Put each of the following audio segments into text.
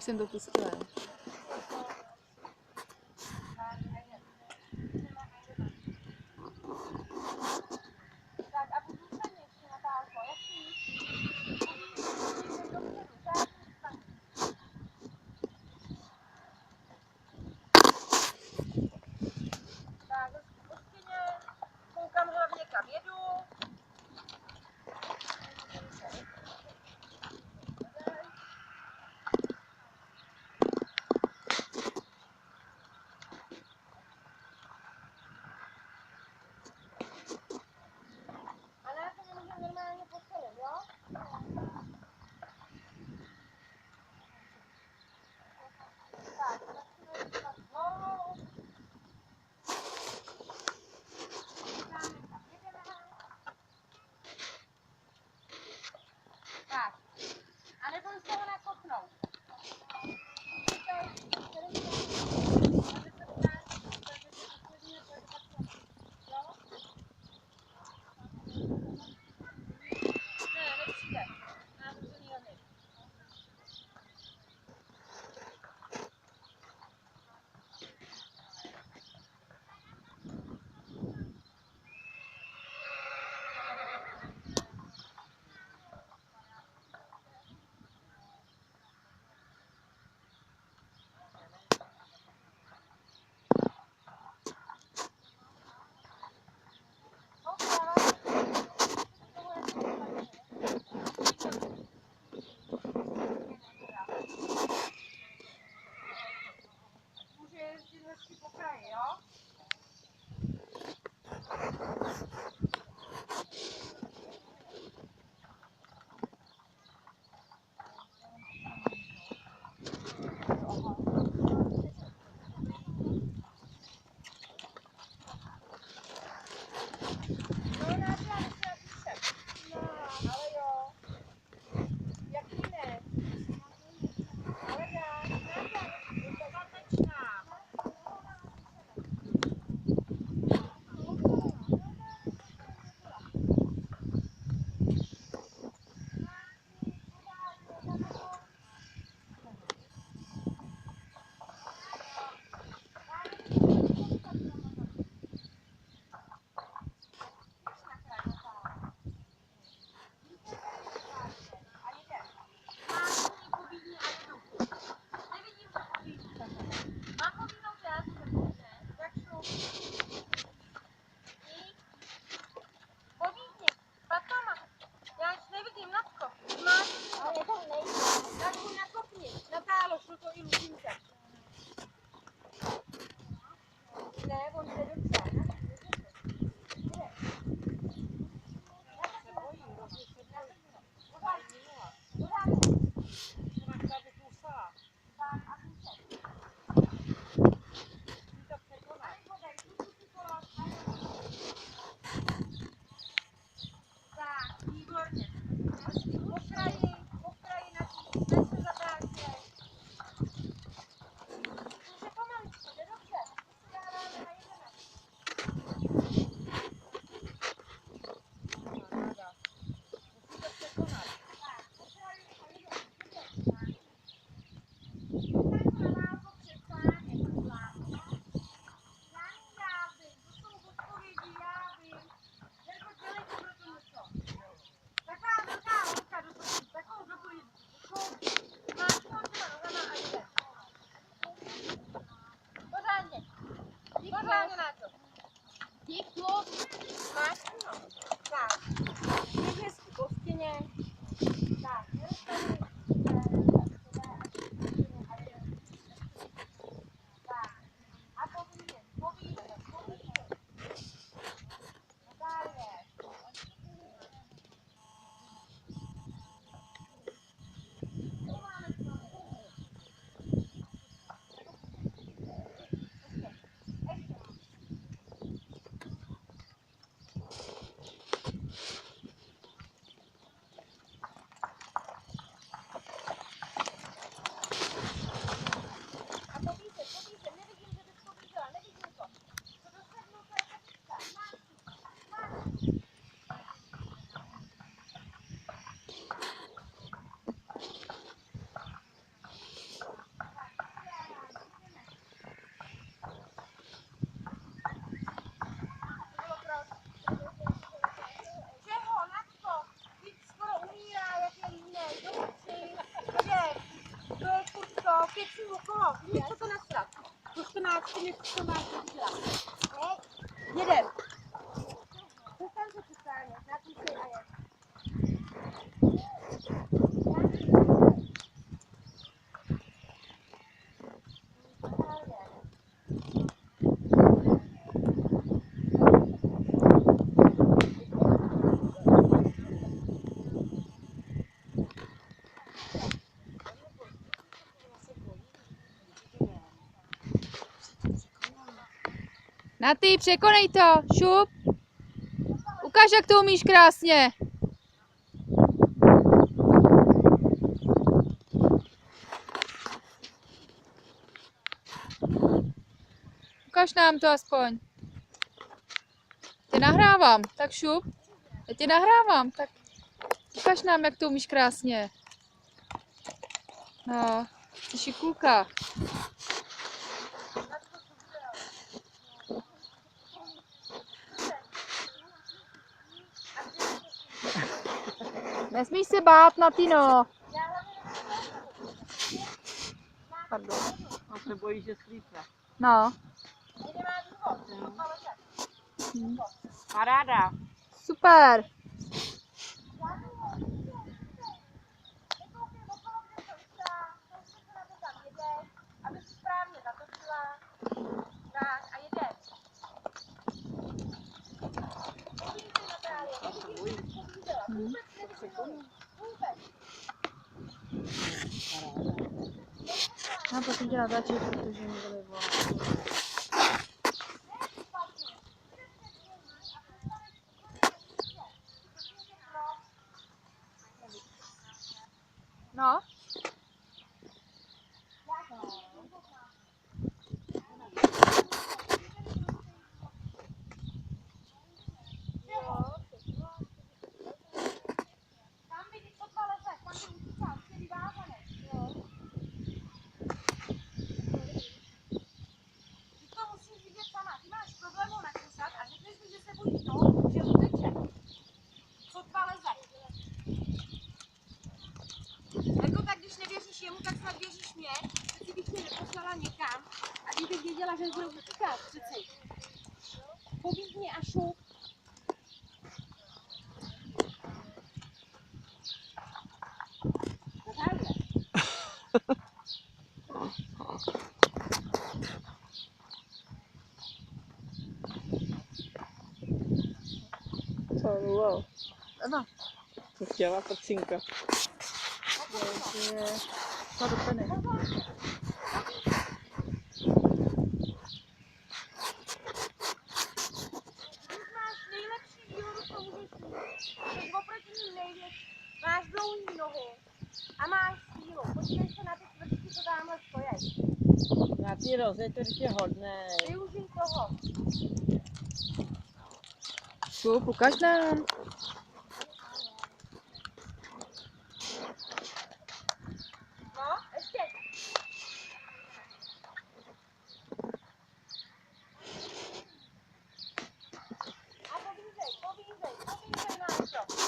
jsem to pustila. si okolo, víš, co to nasrat. Po 14 něco to máš dělat. Jedem. Přestaň se přestáhnět, natísej a jet. Na ty, překonej to, šup. Ukáž, jak to umíš krásně. Ukáž nám to aspoň. Tě nahrávám, tak šup. Já tě nahrávám, tak ukáž nám, jak to umíš krásně. No, jsi šikulka. Nesmíš se bát, Natino. Pardon. On se bojí, že slípne. No. Paráda. Super. Aby si správně zatočila. Tak a jedem. No, prosím tě natáčet, protože mi to nevolá. No. Tam vidíš od leze, tam je účast, je vyvázané. Ty to musíš vidět sama. Ty máš problém ho nakresat a řekneš mi, že se bojí toho, že uteče. Sotva leze. Jako tak, když nevěříš jemu, tak snad věříš mě. Přeci bych tě neposlala někam a když bych věděla, že budu utíkat přeci. Pobíď mě a šup. Natália. Co, wow. Ano. To chtěla prcinka. Je to do peny. Máš nejlepší výhodu, co můžeš mít. Jsi oproti ním největší. Máš dlouhý nohy a máš sílu. Podívej se na ty tvrdky, co tamhle stojí. Na ty roze to je hodné. Využij toho. Šup, ukáž nám. No, ještě. A povízej nám to.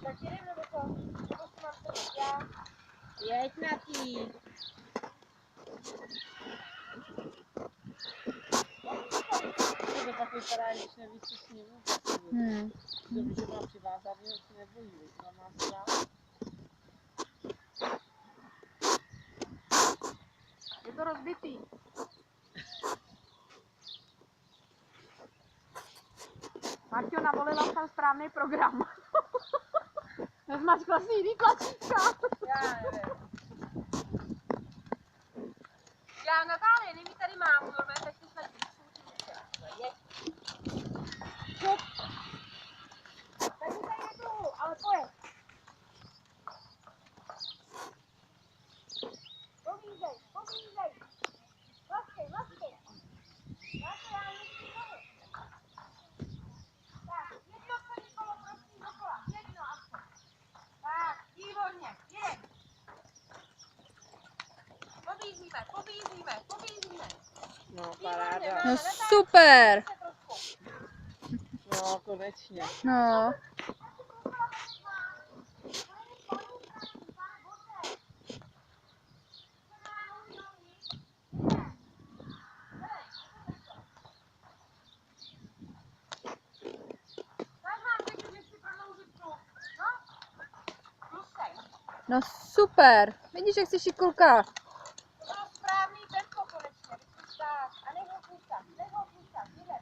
Tak jedem nebo co? Nebo si mám sednout já? Jeď na tý. To tak vypadá, když nevíš, co s ním. Dobře, že má přivázaný, že se nebojí. To má strach. Je to rozbitý. Marťo, navolila jsem správný program. Nezmačkla si jiný tlačítka. Já nevím. Já Natálie, nevím, tady mám, normálně, tak si snad jeď. Šup. Takže tady na tu, ale pojď. pobízíme. No, paráda. No super. No, konečně. No. No super. Vidíš, jak jsi šikulka. To bylo správný tempo konečně. Tak, a nech ho půjčat, jde.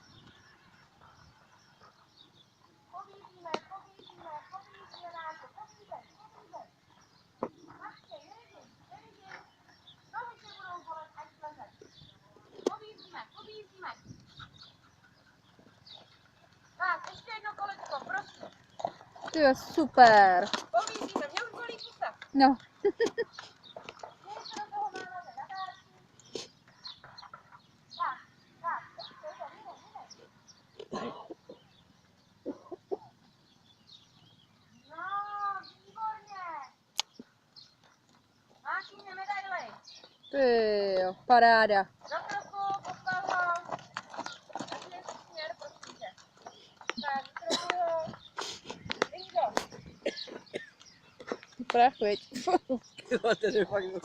Pobízíme nám to, pobízej. Mačkej, nevidím. Nohy tě budou bolet, až zlezeš. Pobízíme. Tak, ještě jedno kolečko, prosím. Ty jo, super. Pobízíme, mě už bolí pusa. No. Měj se do toho nánože, natáčí. Tak, ještě to, minej. No, výborně. Máš u mě medaili. Ty jo, paráda. Do kroku, pochval ho. Začněj si směr, prosím tě. Tak, vykrokuj ho. Bingo. Prach, viď. Jo, tedy fakt bylo.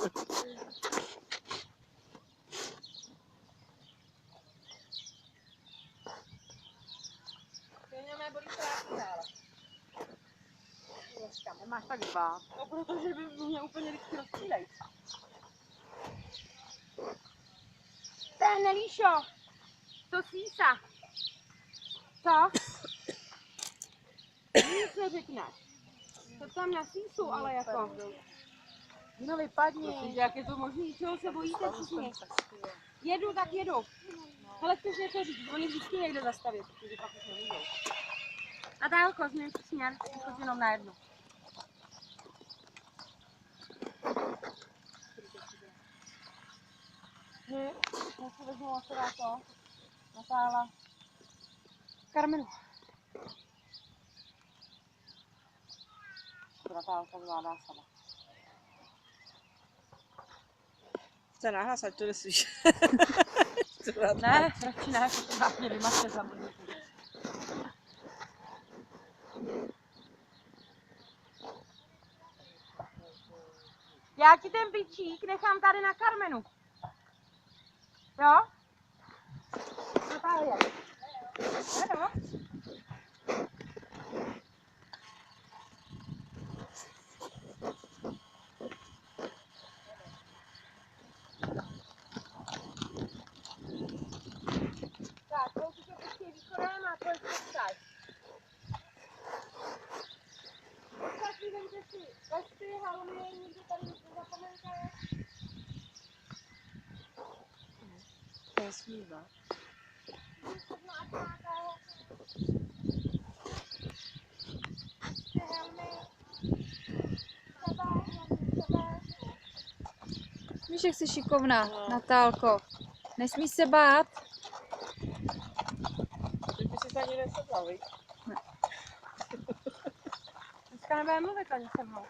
Stejně mé bolí práci dále. Dneska. Nemáš tak dva. No, protože by mě úplně vždycky rozstřílej. To je Nelíšo. To sísa. Co? Nic neřekneš. To tam na sísu, ale jako. No vypadni. Jak je to možný? Čeho se bojíte všichni? Jedu, tak jedu. Ale chceš něco říct, oni vždycky někde zastavit, protože pak už nevídou. A dálko, změň si směr, choď jenom na jednu. Já si vezmu lasoráko, Natála, Karmenu. Natálka zvládá sama. Chce nahlas, ať to neslyší. Ne, radši ne, protože mě vymažte za mnou. Já ti ten bičík nechám tady na Karmenu. Jo? Natália. Ano. Tak, koukej to počkej východem a pojď postaj. Ostatní vemte si vesty, helmy, nikdo tady nic nezapomeňte. To je smíva. Všechno, ať máte. Ty helmy. Sebe. Víš, jak jsi šikovná, Natálko. Nesmíš se bát. Teď by si se ani nesedla, viď? Dneska nebudeme mluvit ani se mnou.